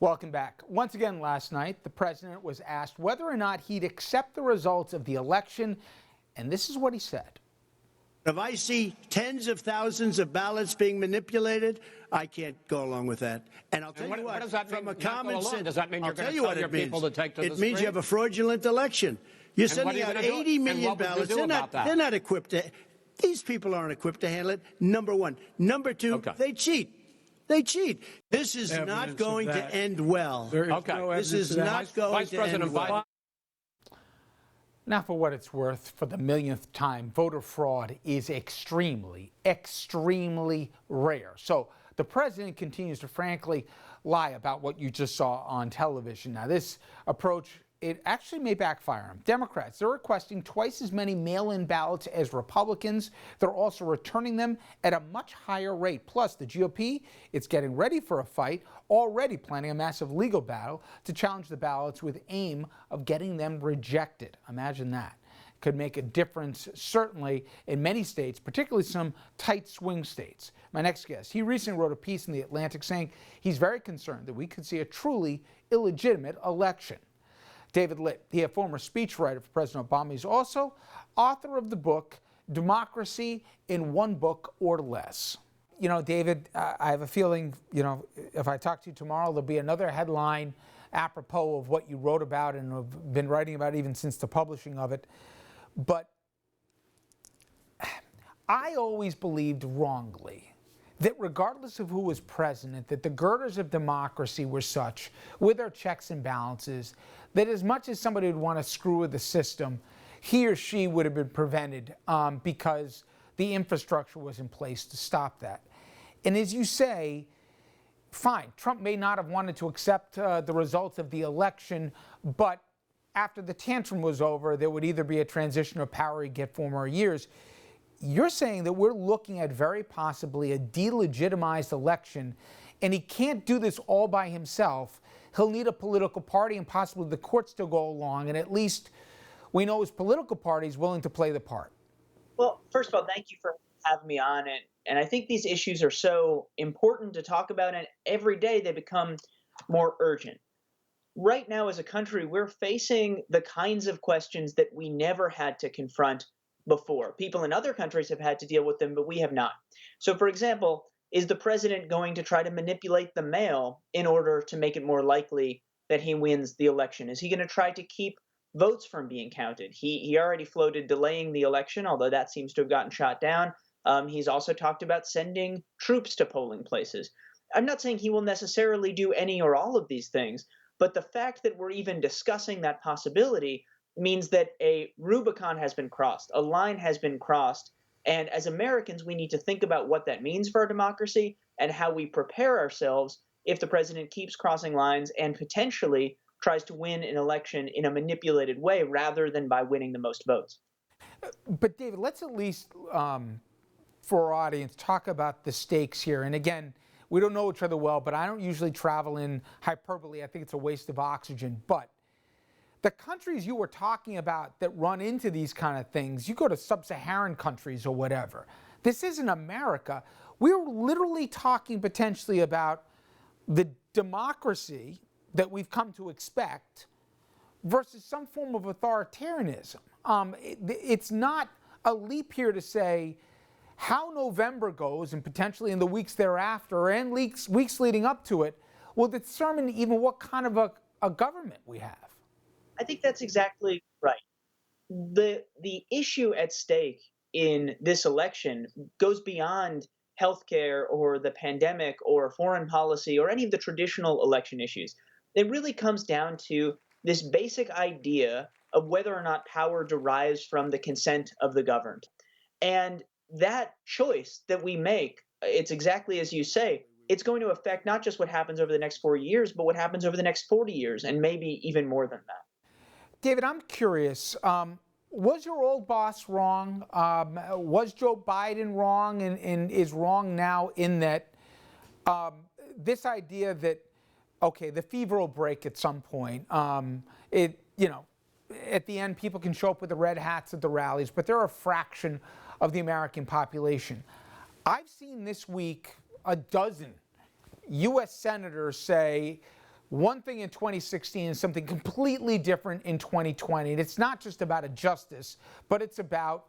Welcome back. Once again last night, the president was asked whether or not he'd accept the results of the election, and this is what he said. If I see tens of thousands of ballots being manipulated, I can't go along with that. And I'll tell you what, does that mean, from a common sense, does that mean you're I'll going tell to you tell what your it means. people to take to the It means you street? have a fraudulent election. You're And what sending are you out gonna do? 80 And million what would you ballots. do about that? They're not equipped to. These people aren't equipped to handle it. Number one. Number two, They cheat. They cheat. This is not going to end well. This is not going to end well. Now, for what it's worth, for the millionth time, voter fraud is extremely, extremely rare. So the president continues to frankly lie about what you just saw on television. Now, this approach, it actually may backfire him. Democrats, they're requesting twice as many mail-in ballots as Republicans. They're also returning them at a much higher rate. Plus, the GOP, it's getting ready for a fight, already planning a massive legal battle to challenge the ballots with aim of getting them rejected. Imagine that. Could make a difference, certainly, in many states, particularly some tight swing states. My next guest, he recently wrote a piece in The Atlantic saying he's very concerned that we could see a truly illegitimate election. David Litt, he a former speechwriter for President Obama. He's also author of the book, Democracy in One Book or Less. You know, David, I have a feeling, if I talk to you tomorrow, there'll be another headline apropos of what you wrote about and have been writing about even since the publishing of it. But I always believed wrongly that regardless of who was president, that the girders of democracy were such, with our checks and balances, that as much as somebody would want to screw with the system, he or she would have been prevented because the infrastructure was in place to stop that. And as you say, fine, Trump may not have wanted to accept the results of the election, but after the tantrum was over, there would either be a transition of power he'd get 4 more years. You're saying that we're looking at very possibly a delegitimized election, and he can't do this all by himself. He'll need a political party and possibly the courts to go along, and at least we know his political party is willing to play the part. Well, first of all, thank you for having me on. And I think these issues are so important to talk about, and every day they become more urgent. Right now, as a country, we're facing the kinds of questions that we never had to confront before. People in other countries have had to deal with them, but we have not. So, for example, is the president going to try to manipulate the mail in order to make it more likely that he wins the election? Is he going to try to keep votes from being counted? He already floated delaying the election, although that seems to have gotten shot down. He's also talked about sending troops to polling places. I'm not saying he will necessarily do any or all of these things, but the fact that we're even discussing that possibility means that a Rubicon has been crossed, a line has been crossed, and as Americans, we need to think about what that means for our democracy and how we prepare ourselves if the president keeps crossing lines and potentially tries to win an election in a manipulated way rather than by winning the most votes. But David, let's at least, for our audience, talk about the stakes here. And again, we don't know each other well, but I don't usually travel in hyperbole. I think it's a waste of oxygen. But the countries you were talking about that run into these kind of things, you go to sub-Saharan countries or whatever. This isn't America. We're literally talking potentially about the democracy that we've come to expect versus some form of authoritarianism. It's not a leap here to say how November goes and potentially in the weeks thereafter and weeks leading up to it will determine even what kind of a government we have. I think that's exactly right. The issue at stake in this election goes beyond healthcare or the pandemic or foreign policy or any of the traditional election issues. It really comes down to this basic idea of whether or not power derives from the consent of the governed. And that choice that we make, it's exactly as you say, it's going to affect not just what happens over the next 4 years, but what happens over the next 40 years, and maybe even more than that. David, I'm curious, was your old boss wrong? Was Joe Biden wrong and is wrong now in that this idea that, okay, the fever will break at some point. At the end, people can show up with the red hats at the rallies, but they're a fraction of the American population. I've seen this week a dozen U.S. senators say, one thing in 2016 and something completely different in 2020. And it's not just about a justice, but it's about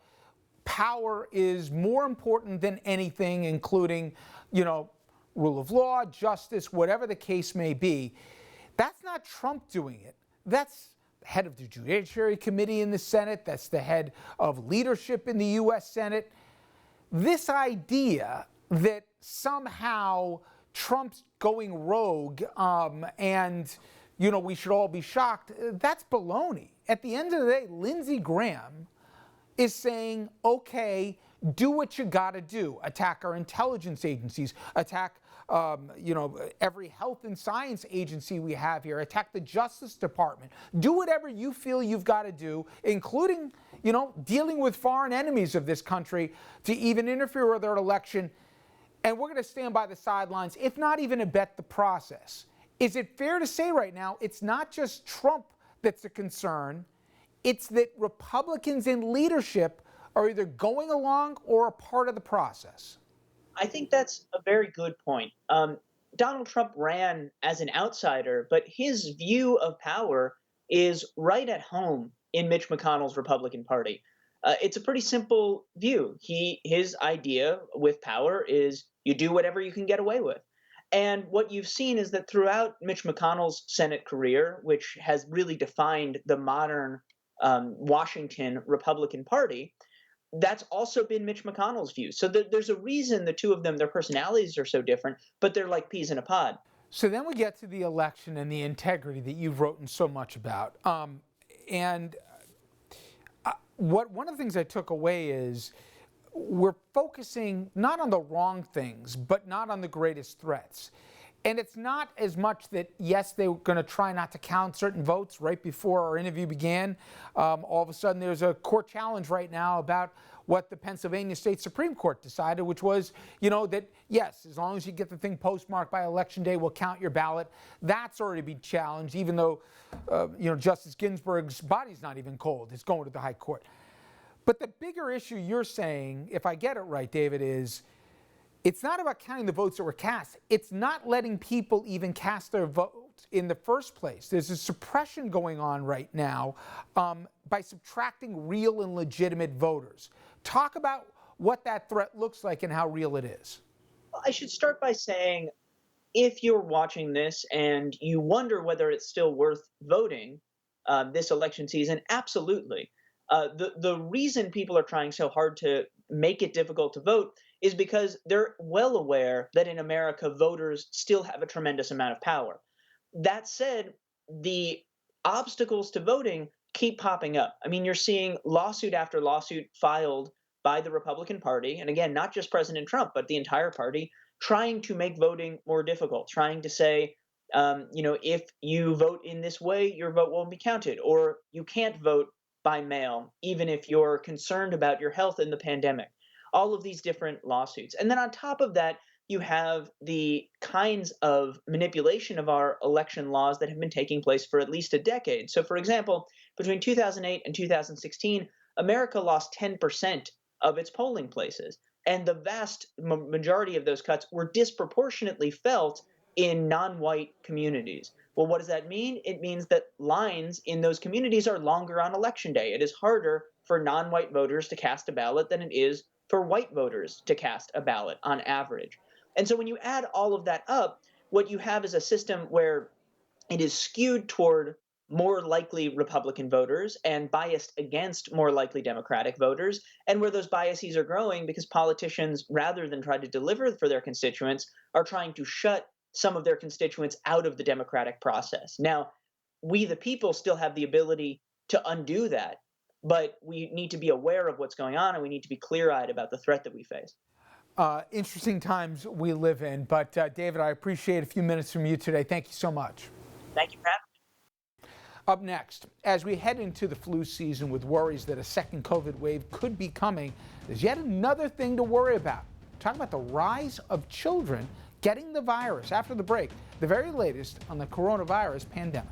power is more important than anything, including, rule of law, justice, whatever the case may be. That's not Trump doing it. That's the head of the Judiciary Committee in the Senate. That's the head of leadership in the U.S. Senate. This idea that somehow Trump's going rogue and, we should all be shocked, that's baloney. At the end of the day, Lindsey Graham is saying, okay, do what you got to do. Attack our intelligence agencies, attack every health and science agency we have here, attack the Justice Department. Do whatever you feel you've got to do, including, dealing with foreign enemies of this country to even interfere with our election. And we're going to stand by the sidelines, if not even abet the process. Is it fair to say right now it's not just Trump that's a concern, it's that Republicans in leadership are either going along or a part of the process? I think that's a very good point. Donald Trump ran as an outsider, but his view of power is right at home in Mitch McConnell's Republican Party. It's a pretty simple view. His idea with power is you do whatever you can get away with. And what you've seen is that throughout Mitch McConnell's Senate career, which has really defined the modern Washington Republican Party, that's also been Mitch McConnell's view. So there's a reason the two of them, their personalities are so different, but they're like peas in a pod. So then we get to the election and the integrity that you've written so much about. One of the things I took away is we're focusing not on the wrong things, but not on the greatest threats. And it's not as much that, yes, they were going to try not to count certain votes right before our interview began. All of a sudden, there's a court challenge right now about what the Pennsylvania State Supreme Court decided, which was, that, yes, as long as you get the thing postmarked by Election Day, we'll count your ballot. That's already been challenged, even though, Justice Ginsburg's body's not even cold. It's going to the High Court. But the bigger issue you're saying, if I get it right, David, is it's not about counting the votes that were cast. It's not letting people even cast their votes in the first place. There's a suppression going on right now by subtracting real and legitimate voters. Talk about what that threat looks like and how real it is. Well, I should start by saying, if you're watching this and you wonder whether it's still worth voting this election season, absolutely. The reason people are trying so hard to make it difficult to vote is because they're well aware that in America, voters still have a tremendous amount of power. That said, the obstacles to voting keep popping up. I mean, you're seeing lawsuit after lawsuit filed by the Republican Party, and again, not just President Trump, but the entire party, trying to make voting more difficult, trying to say, if you vote in this way, your vote won't be counted, or you can't vote by mail, even if you're concerned about your health in the pandemic. All of these different lawsuits. And then on top of that, you have the kinds of manipulation of our election laws that have been taking place for at least a decade. So, for example, between 2008 and 2016, America lost 10% of its polling places. And the vast majority of those cuts were disproportionately felt in non-white communities. Well, what does that mean? It means that lines in those communities are longer on Election Day. It is harder for non-white voters to cast a ballot than it is for white voters to cast a ballot on average. And so when you add all of that up, what you have is a system where it is skewed toward more likely Republican voters and biased against more likely Democratic voters, and where those biases are growing because politicians, rather than try to deliver for their constituents, are trying to shut some of their constituents out of the democratic process. Now, we the people still have the ability to undo that, but we need to be aware of what's going on, and we need to be clear-eyed about the threat that we face. Interesting times we live in, but David, I appreciate a few minutes from you today. Thank you so much. Thank you, Pat. Up next, as we head into the flu season with worries that a second COVID wave could be coming, there's yet another thing to worry about. Talk about the rise of children getting the virus. After the break, the very latest on the coronavirus pandemic.